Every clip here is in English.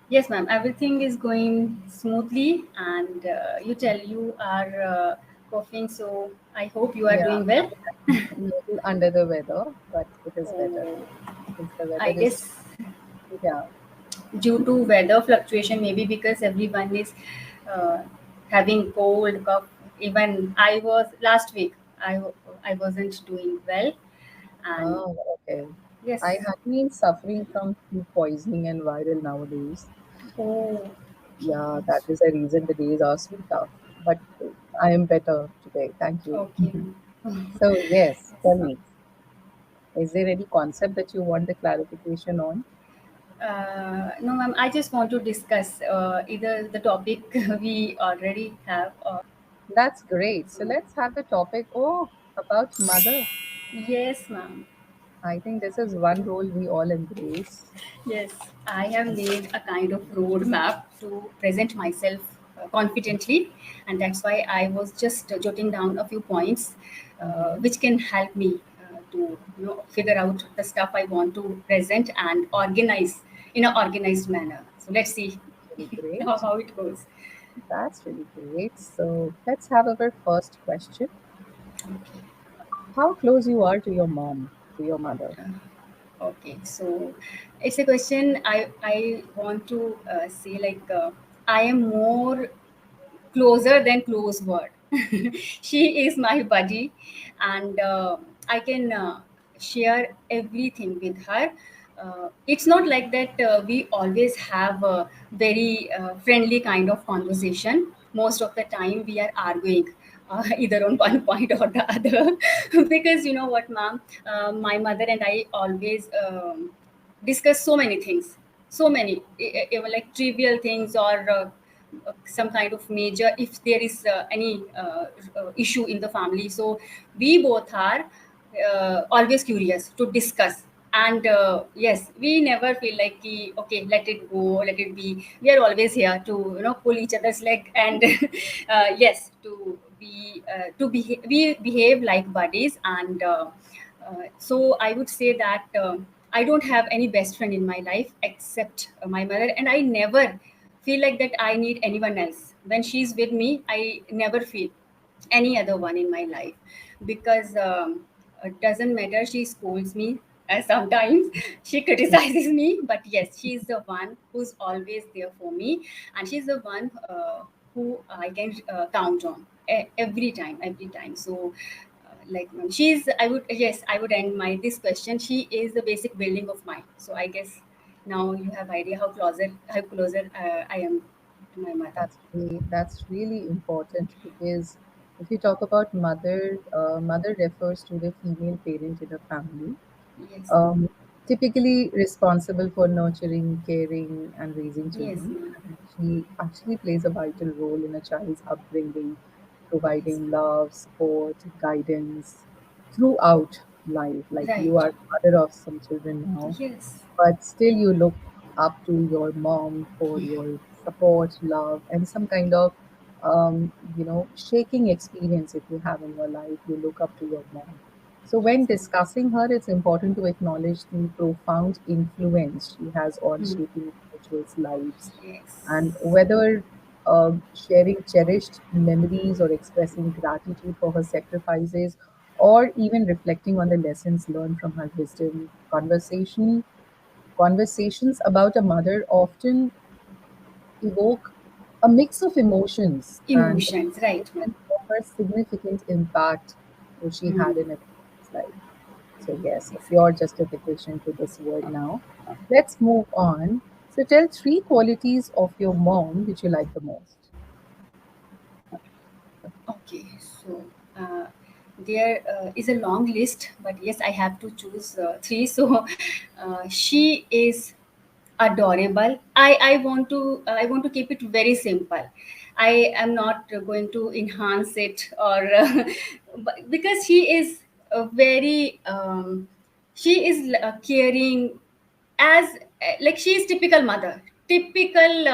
Yes, ma'am. Everything is going smoothly, and you tell you are coughing, so I hope you are Yeah, doing well. I'm a little under the weather, but it is better Oh, since the weather I is, guess yeah. due to weather fluctuation, maybe because everyone is uh, having cold, cough. Even I was last week. I wasn't doing well, and Oh, okay. I yes. have been suffering from food poisoning and viral nowadays. Oh, Yeah, that is the reason the days are so tough. But I am better today. Thank you. okay. So, yes, Yes. tell me, is there any concept that you want the clarification on? No, ma'am. I just want to discuss either the topic we already have or That's great. So, let's have the topic. Oh, about mother. yes, ma'am. I think this is one role we all embrace. Yes, I have made a kind of roadmap to present myself confidently, and that's why I was just jotting down a few points Mm-hmm. which can help me to figure out the stuff I want to present and organize in an organized manner. So let's see Really great. how it goes. That's really great. So, let's have our first question. How close you are to your mom, to your mother? Okay, so it's a question I want to say like I am more closer than close word. She is my buddy, and I can share everything with her. It's not like that we always have a very friendly kind of conversation. Most of the time, we are arguing. Either on one point or the other, because you know what, ma'am, my mother and I always discuss so many things, so many even like trivial things or some kind of major if there is any issue in the family, so we both are always curious to discuss. And yes, we never feel like okay, let it go, let it be. We are always here to pull each other's leg and yes, to we behave like buddies. And so I would say that I don't have any best friend in my life except my mother, and I never feel like that I need anyone else. When she's with me, I never feel any other one in my life, because it doesn't matter. She scolds me. Sometimes she criticizes me, but yes, she's the one who's always there for me, and she's the one who I can count on every time, every time. So, like she's, I would, yes, I would end my this question. She is the basic building of mine. So I guess now you have idea how closer I am to my mother. That's really important because if you talk about mother, mother refers to the female parent in a family, Yes, um, typically responsible for nurturing, caring, and raising yes, children. ma'am. And she actually plays a vital role in a child's upbringing, Yes, providing love, support, guidance throughout life. Like you right. are mother of some children now, Yes, but still you look up to your mom for your support, love, and some kind of shaking experience if you have in your life. You look up to your mom. So when yes, ma'am. discussing her, it's important to acknowledge the profound influence she has on Hmm. shaping individuals' lives, Yes, and whether sharing cherished memories or expressing gratitude for her sacrifices or even reflecting on the lessons learned from her wisdom. Conversations about a mother often evoke a mix of emotions and emotions, right, ma'am. offer significant impact which she had Hmm. in a person's life. So yes, a Exactly. pure justification to this word now. Let's move on. So tell three qualities of your mom which you like the most. Okay, so there is a long list, but yes, I have to choose three. So she is adorable. I want to keep it very simple. I am not going to enhance it or because she is a very she is caring, as like she is typical mother, typical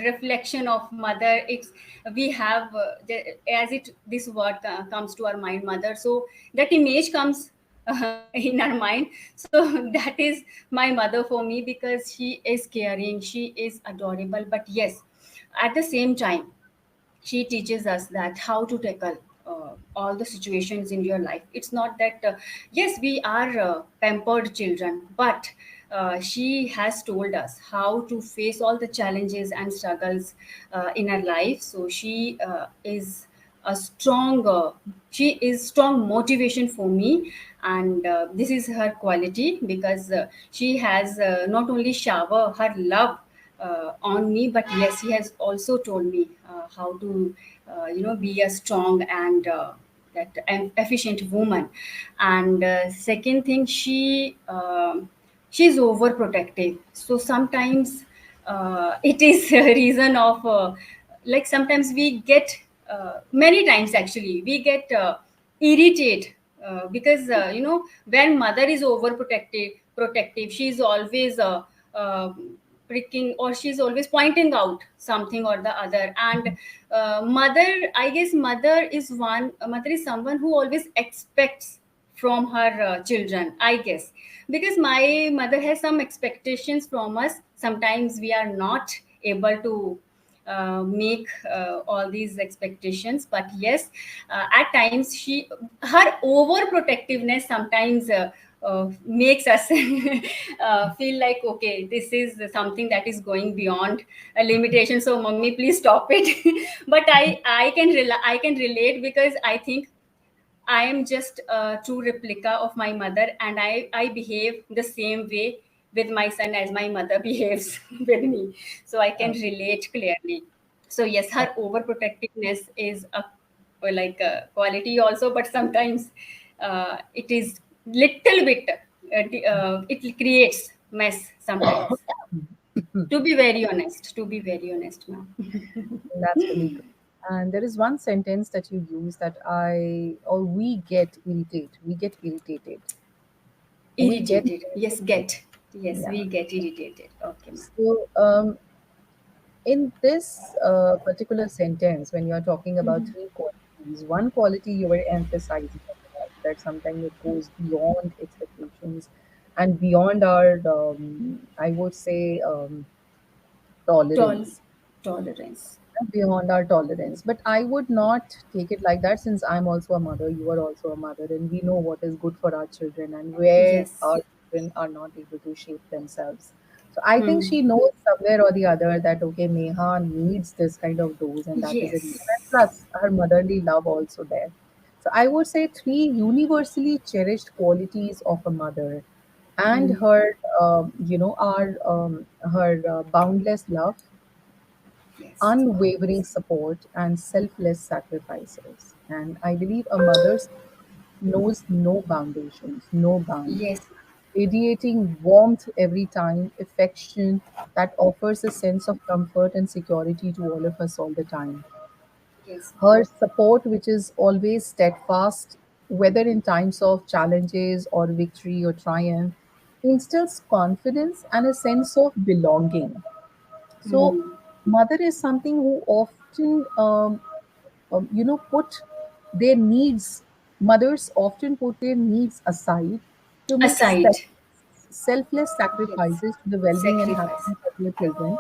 reflection of mother. It's we have as it this word comes to our mind, mother, so that image comes in our mind. So that is my mother for me, because she is caring, she is adorable, but yes, at the same time, she teaches us that how to tackle all the situations in your life. It's not that yes, we are pampered children, but she has told us how to face all the challenges and struggles in our life. So is a strong she is strong motivation for me. And this is her quality, because she has not only shower her love on me, but yes, he has also told me how to be a strong and that efficient woman. And second thing, she's overprotective. So sometimes it is a reason of like sometimes we get many times actually we get irritated because when mother is overprotective, she's always uh, pricking, or she's always pointing out something or the other. And mother, I guess mother is someone who always expects from her children, I guess, because my mother has some expectations from us. Sometimes we are not able to make all these expectations, but yes, at times her overprotectiveness sometimes makes us feel like, okay, this is something that is going beyond a limitation, so mommy please stop it. But I can relate, because I think I am just a true replica of my mother, and I behave the same way with my son as my mother behaves with me. So I can Uh, relate clearly. So yes, uh, her overprotectiveness is a like a quality also, but sometimes it is little bit. It creates mess sometimes. To be very honest, ma'am. that's really good. And there is one sentence that you use that I or we get irritated. We get Irritated. Yes, irritated. get. Yes, Yeah. we get irritated. Okay, ma'am. So, in this particular sentence, when you are talking about three qualities, one quality you were emphasizing that sometimes it goes beyond expectations and beyond our, I would say, Tol- tolerance, tolerance. beyond our tolerance. But I would not take it like that, since I'm also a mother, you are also a mother, and we know what is good for our children and where Yes. our children are not able to shape themselves. So I think Hmm. she knows somewhere or the other that okay, Neha needs this kind of dose, and that is a reason. And Yes. plus, her motherly love also there. So I would say three universally cherished qualities of a mother, and Hmm. her, her boundless love, Yes. unwavering support, and selfless sacrifices. And I believe a mother knows no foundations, no bounds, Yes. radiating warmth every time, affection that offers a sense of comfort and security to all of us all the time. Yes. Her support, which is always steadfast, whether in times of challenges or victory or triumph, instills confidence and a sense of belonging. So, Hmm. mother is something who often, put their needs, mothers often put their needs aside to make Aside. selfless Yes. sacrifices to the well-being and Sacrifice. happiness of your children.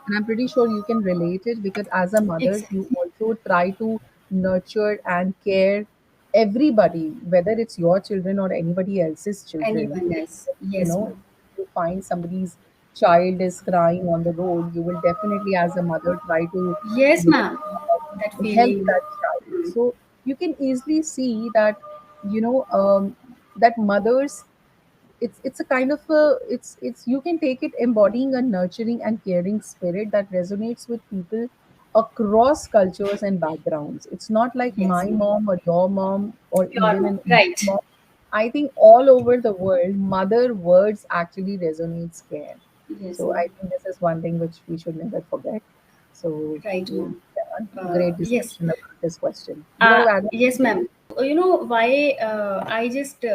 And I'm pretty sure you can relate it, because as a mother, you Exactly. also try to nurture and care everybody, whether it's your children or anybody else's children. Anyone else? You Yes, know, ma'am. if you find somebody's child is crying on the road, you will definitely, as a mother, try to, Yes, you ma'am. That help feeling. that child. So you can easily see that, that mothers, it's a kind of a, it's you can take it embodying a nurturing and caring spirit that resonates with people across cultures and backgrounds. It's not like my Yes. mom or your mom or Your even mom. an Indian Right. mom. I think all over the world, mother words actually resonates care. Yes, So I ma'am. think this is one thing which we should never forget. So Right, ma'am. yeah, great Yes. discussion about this question. You want to add Yes, anything? ma'am. You know why I just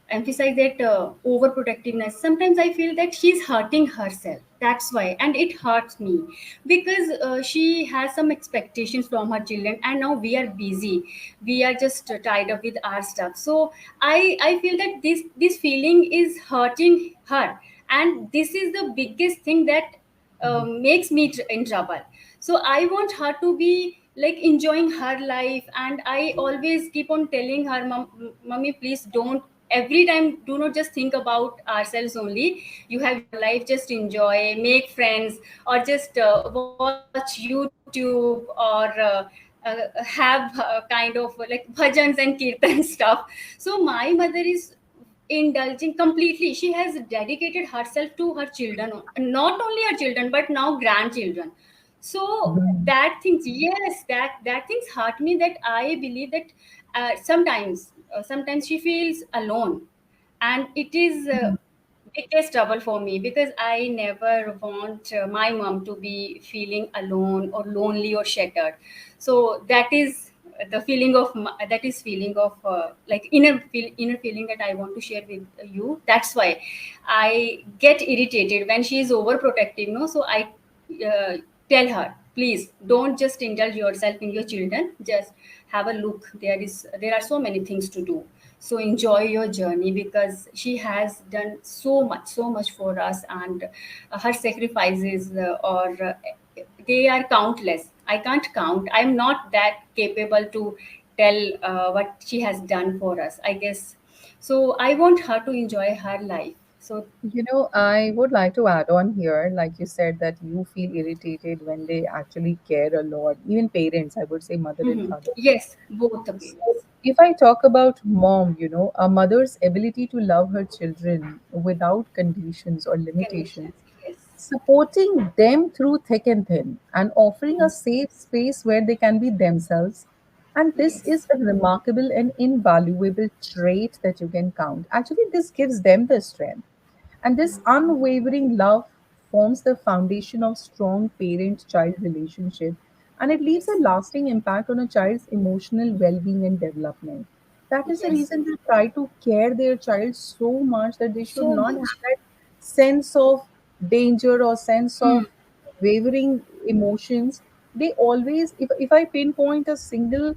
emphasize that overprotectiveness. Sometimes I feel that she's hurting herself. That's why, and it hurts me because she has some expectations from her children, and now we are busy. We are just tied up with our stuff. So I feel that this feeling is hurting her, and this is the biggest thing that makes me in trouble. So I want her to be like enjoying her life, and I always keep on telling her, Mommy, please don't every time, do not just think about ourselves only. You have your life, just enjoy, make friends, or just watch YouTube or have kind of like bhajans and kirtan stuff. So my mother is indulging completely. She has dedicated herself to her children, not only her children but now grandchildren. So Mhm. that things, yes, that things hurt me, that I believe that sometimes she feels alone, and it is biggest trouble for me because I never want my mom to be feeling alone or lonely or shattered. So that is the feeling of that is feeling of like inner feeling that I want to share with you. That's why I get irritated when she is overprotective. No, so I uh, tell her, please don't just indulge yourself in your children. Just have a look. There are so many things to do, so enjoy your journey because she has done so much for us, and her sacrifices they are countless. I can't count. I'm not that capable to tell what she has done for us, I guess. So I want her to enjoy her life. So I would like to add on here, like you said, that you feel irritated when they actually care a lot. Even parents, I would say mother and mhm. father. Yes, both the So, parents. if I talk about mom, a mother's ability to love her children without conditions or limitations, Conditions, yes. supporting them through thick and thin, and offering a safe space where they can be themselves. And this is Yes, a remarkable and invaluable trait that you can count. Actually, this gives them the strength. And this unwavering love forms the foundation of strong parent child relationship, and it leaves a yes, lasting impact on a child's emotional well being and development. That is the yes, reason they try to care their child so much that they should so not much. have that sense of danger or sense Hmm. of wavering emotions. They always, if I pinpoint a single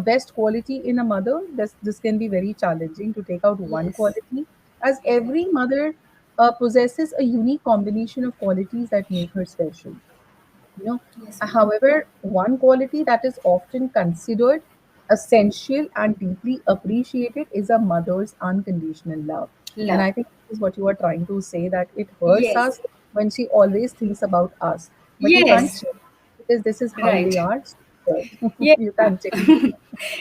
best quality in a mother, this can be very challenging to take out one Yes, quality, as every exactly. mother possesses a unique combination of qualities that make her special. You know, Yes, ma'am. However, one quality that is often considered essential and deeply appreciated is a mother's unconditional love. And Love. I think this is what you are trying to say, that it hurts Yes, us when she always thinks about us. But you can't yes, change it because this is how they right. are. So Yes, you ma'am. can't change it.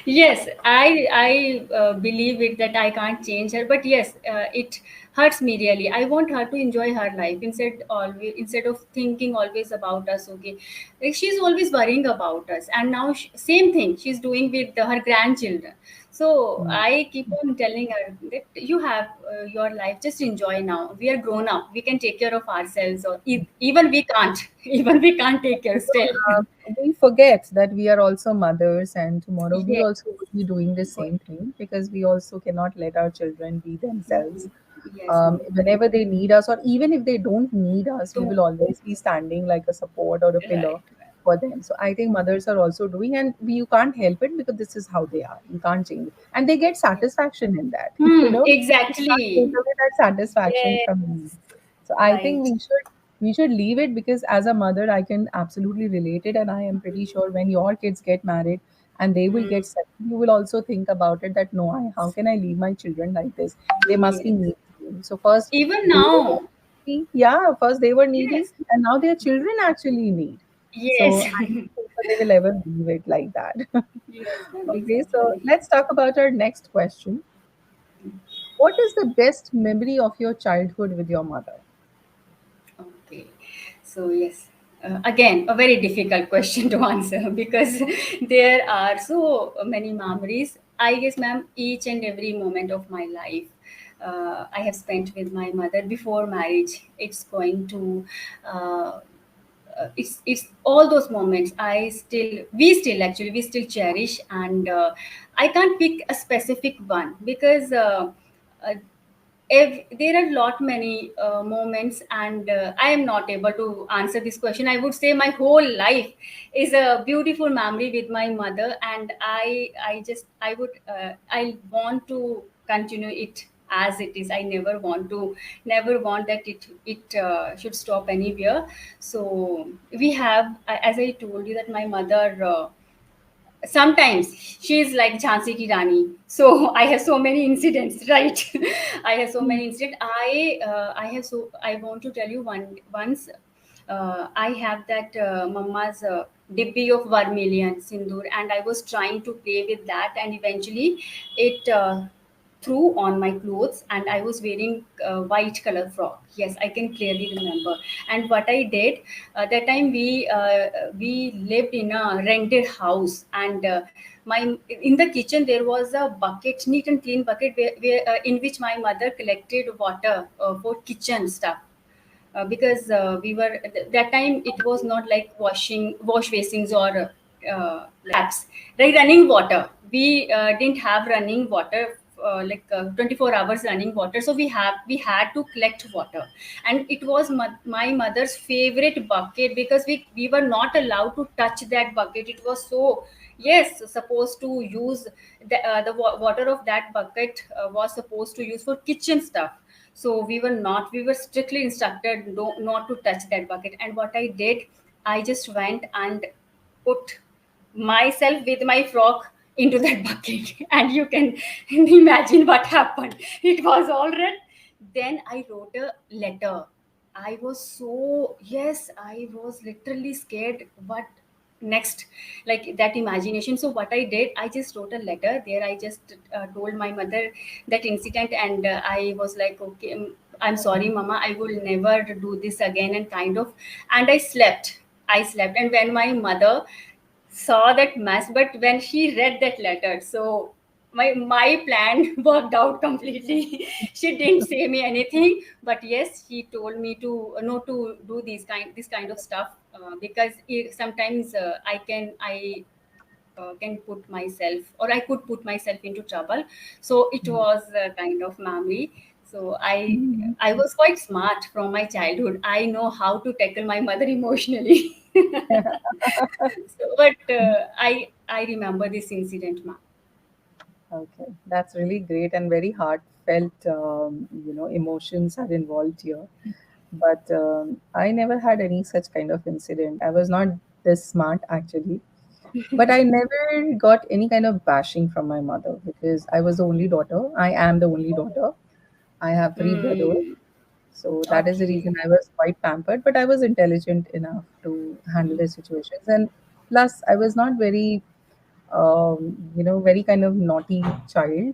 Yes, I believe it that I can't change her, but yes, it hurts me really. I want her to enjoy her life instead of thinking always about us. Okay, like she's always worrying about us, and now same thing she's doing with her grandchildren. So Mm. I keep on telling her that you have your life, just enjoy now. We are grown up. We can take care of ourselves, or even we can't. Even we can't take care still. We forget that we are also mothers, and tomorrow we Yes. also will be doing the Good. same thing, because we also cannot let our children be themselves. Mhm. Yes, ma'am. Whenever they need us, or even if they don't need us, we Don't. will always be standing like a support or a pillar Right. for them. So I think mothers are also doing, and you can't help it because this is how they are. You can't change it, and they get Yes. satisfaction in that. Hmm. You can't take Exactly. away that satisfaction Yes. from me. So I think Right. we should leave it, because as a mother I can absolutely relate it, and I am pretty sure when your kids get married and they will Hmm. get settled, you will also think about it, that no, how can I leave my children like this? They must be Yes. needy. So first Even they were now. needy, yeah, first they were needy, Yes. and now their children actually need. So Yes. I don't think so they will ever leave it like that. Yes, ma'am. Okay, so Exactly. let's talk about our next question. What is the best memory of your childhood with your mother? Okay. So yes. Again, a very difficult question to answer because there are so many memories. I guess, ma'am, each and every moment of my life I have spent with my mother before marriage. It's all those moments we still cherish, and I can't pick a specific one because uh, there are lot many moments, and I am not able to answer this question. I would say my whole life is a beautiful memory with my mother, and I want to continue it as it is. I never want that it should stop anywhere. So we have, as I told you, that my mother, sometimes she's like Jhansi ki Rani. So I have so many incidents, right? I have so many incidents. I want to tell you once. I have that mama's dibbi of vermilion sindoor, and I was trying to play with that, and eventually it threw on my clothes, and I was wearing white color frock. Yes, I can clearly remember. And what I did, that time we lived in a rented house, and my in the kitchen there was a bucket, neat and clean bucket, in which my mother collected water for kitchen stuff. Because we were that time it was not like wash basins or taps, like running water. We didn't have running water, 24 hours running water, so we had to collect water. And it was my mother's favorite bucket, because we were not allowed to touch that bucket. It was so, yes, supposed to use the water of that bucket was supposed to use for kitchen stuff. So we were strictly instructed not to touch that bucket. And what I did, I just went and put myself with my frock into that bucket, and you can imagine what happened. It was all red. Then I wrote a letter. I was so, yes, I was literally scared what next, like that imagination. So what I did, I just wrote a letter there. I just told my mother that incident, and I was like, okay, I'm sorry mama, I will never do this again, and kind of. And I slept, and when my mother saw that mess, but when she read that letter, so my plan worked out completely. She didn't say me anything, but yes, she told me to not to do this kind of stuff, because sometimes I can put myself, or I could put myself into trouble. So it was a kind of memory. So Mm. I was quite smart from my childhood. I know how to tackle my mother emotionally. So, but I remember this incident, ma'am. Okay, that's really great and very heartfelt. Emotions are involved here. But I never had any such kind of incident. I was not this smart actually. But I never got any kind of bashing from my mother because I was the only daughter. I am the only daughter. I have three brothers. Hmm. So that is the Okay. reason I was quite pampered, but I was intelligent enough to handle the situations. And plus, I was not very very kind of naughty child.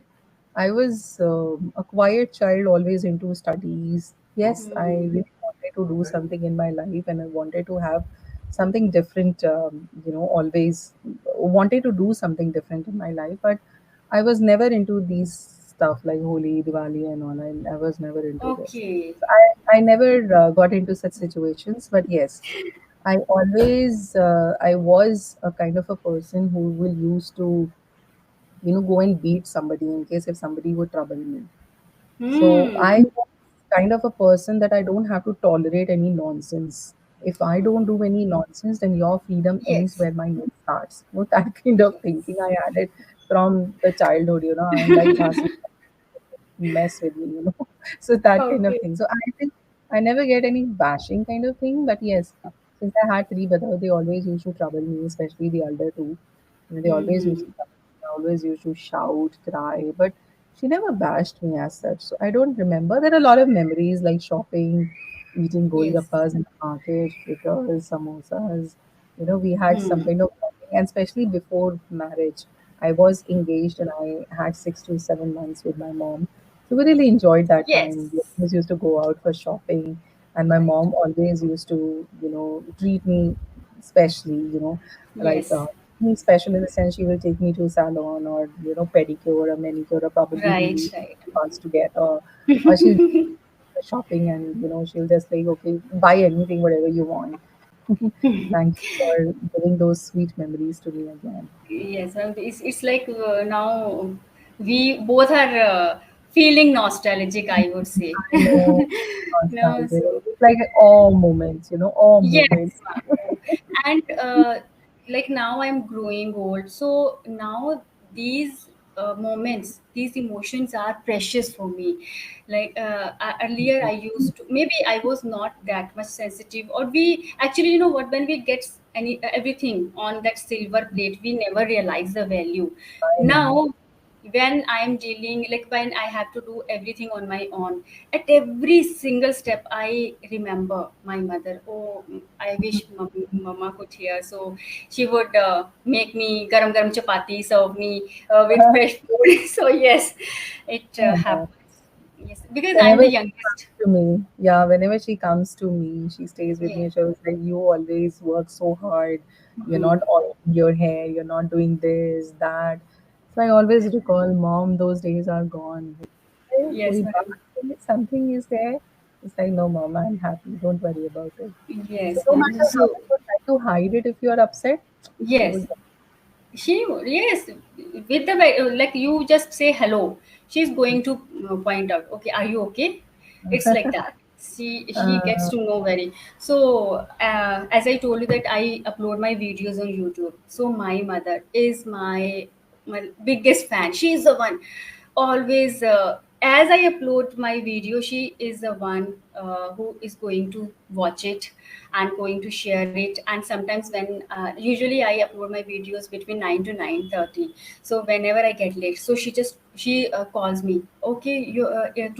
I was a quiet child, always into studies. Yes, I Hmm. really wanted to do something in my life and I wanted to have something different, always wanted to do something different in my life. But I was never into these stuff like Holi, Diwali, and all. I was never into this. Okay. So I never got into such situations. But yes, I was a kind of a person who will used to, go and beat somebody in case if somebody would trouble me. So I Hmm. was kind of a person that I don't have to tolerate any nonsense. If I don't do any nonsense, then your freedom ends Yes. where my name starts. That kind of thinking I had it from the childhood. I'm like Jhansi, mess with me. So that kind of Okay. thing. So I think I never get any bashing kind of thing, but yes, since I had three brothers, they always used to trouble me, especially the elder two. They always used Hmm. to trouble me, they always used to shout, cry, but she never bashed me as such. So I don't remember. There are a lot of memories like shopping, eating Yes. golgappas in the market, fritters, samosas. We had some Hmm. kind of bonding, and especially before marriage. I was engaged and I had 6 to 7 months with my mom. So we really enjoyed that time. We Yes. always used to go out for shopping, and my Right. mom always used to, treat me specially, like Yes. me special in the sense she will take me to salon or pedicure or manicure or probably Right. really Right. fast to get or she'll shopping and she'll just like okay buy anything whatever you want. Thank you for giving those sweet memories to me again. Yes, it's like now we both are. feeling nostalgic, I would say. I know, No, nostalgic. so It's like all moments, all yes, moments. ma'am. And like now I'm growing old, so now these moments, these emotions are precious for me. Like earlier, I used to, maybe I was not that much sensitive, or we actually, you know what, when we get everything on that silver plate, we never realize the value. I know. Now when I'm dealing, like when I have to do everything on my own, at every single step I remember my mother. Oh, I wish mama could hear. So she would make me garam garam chapati, serve me with fresh food. So yes, it I know. happens. Yes, because I'm Whenever the she comes youngest. to me, yeah, whenever she comes to me, she stays with Yeah. me. She was like, "You always work so hard. You're Mhm. not oiling your hair. You're not doing this, that." So I always recall, Mom, those days are gone. "Hey, Yes, koi baat ma'am. nahi hai, something is there." It's like, "No, Mom, I'm happy. Don't worry about it." So Yes, no ma'am. matter how So much you try to hide it, if you are upset, she yes, will. she, yes, with the like you just say hello, she's going to point out, okay, are you okay? It's like that. She gets Uh, to know very. So as I told you that I upload my videos on YouTube, so my mother is my biggest fan. She is the one always as I upload my video, she is the one who is going to watch it and going to share it. And sometimes when usually I upload my videos between 9 to 9:30, so whenever I get late, so she calls me, okay, you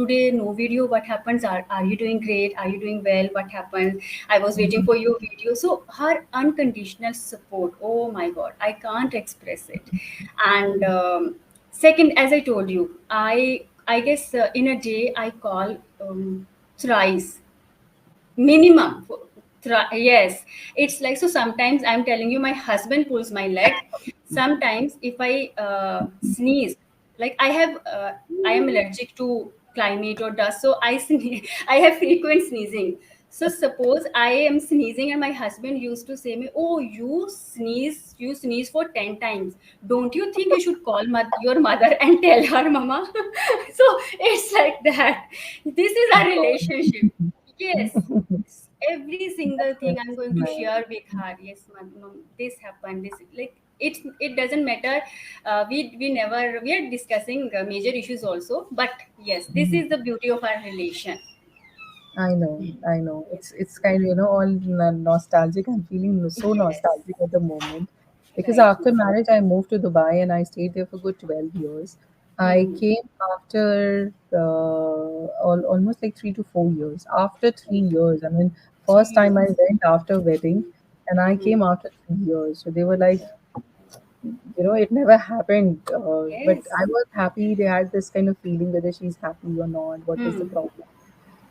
today no video, what happens? Are you doing great? Are you doing well? What happened? I was waiting for your video. So her unconditional support, oh my god, I can't express it. And second, as I told you, I guess in a day I call thrice minimum. Yes, it's like, so sometimes I'm telling you, my husband pulls my leg. Sometimes if I sneeze, like I am allergic to climate or dust, so I sneeze, I have frequent sneezing. So suppose I am sneezing and my husband used to say me, oh, you sneeze for 10 times, don't you think you should call your mother and tell her, mama? So it's like that. This is our relationship. Yes, every single thing that's I'm going to nice. share with her. Yes, mom, this happened. This, like, it doesn't matter. We never, we are discussing major issues also. But yes, this is the beauty of our relation. I know, I know. Yes, It's kind of, all nostalgic. I'm feeling so yes, nostalgic at the moment because right. after marriage, I moved to Dubai and I stayed there for good 12 years. I Hmm. came after almost like 3 to 4 years. After 3 years, I mean, first time I 3 years. went after wedding and I Hmm. came after 3 years. So they were like, it never happened. But Yes. I was happy. They had this kind of feeling whether she's happy or not. What is the Hmm. problem?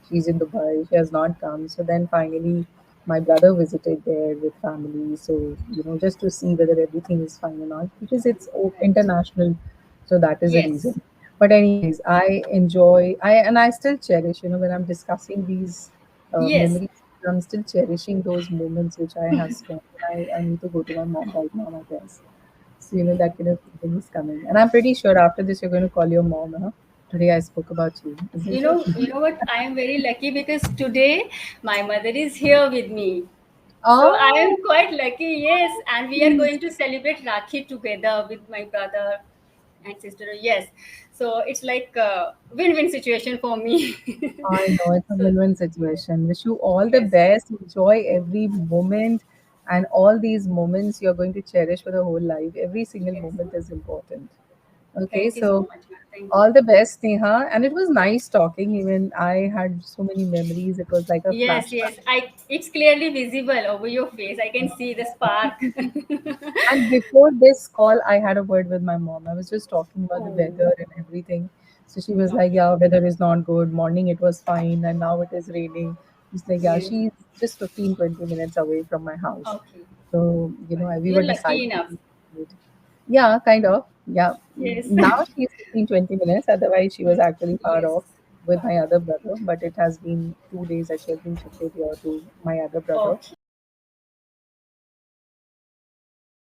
She's in Dubai. She has not come. So then finally, my brother visited there with family. So, just to see whether everything is fine or not, because it's Right. international. So that is the Yes. reason. But anyways, I still cherish, when I'm discussing these Yes. memories, I'm still cherishing those moments which I have spent. I need to go to my mom right now, I guess. So, that kind of feeling is coming. And I'm pretty sure after this, you're going to call your mom, huh? Today I spoke about you, isn't it? You know what? I am very lucky because today my mother is here with me. So I Oh, am quite lucky, yes. And we are please. going to celebrate Rakhi together with my brother and sister. Yes. So it's like a win-win situation for me. I know it's a So win-win situation. Wish you all the yes. best. Enjoy every moment, and all these moments you're going to cherish for the whole life. Every single Yes. moment is important. Okay, Thank you so so much, ma'am. Thank you. all the best, Neha. And it was nice talking. Even I had so many memories. It was like a Yes, flashback. yes. It's clearly visible over your face. I can see the spark. And before this call, I had a word with my mom. I was just talking about the Oh, weather and everything. So she was like, okay. "Yeah, weather is not good. Morning it was fine, and now it is raining." She's like, "Yeah, Yes. she's just 15-20 minutes away from my house." Okay. So, But we you're were lucky deciding. enough. Yeah, kind of. Yeah. Yes. Now she's 15-20 minutes. Otherwise, she was actually far Yes. off with my other brother. But it has been 2 days that she has been shifted here to my other brother. Okay.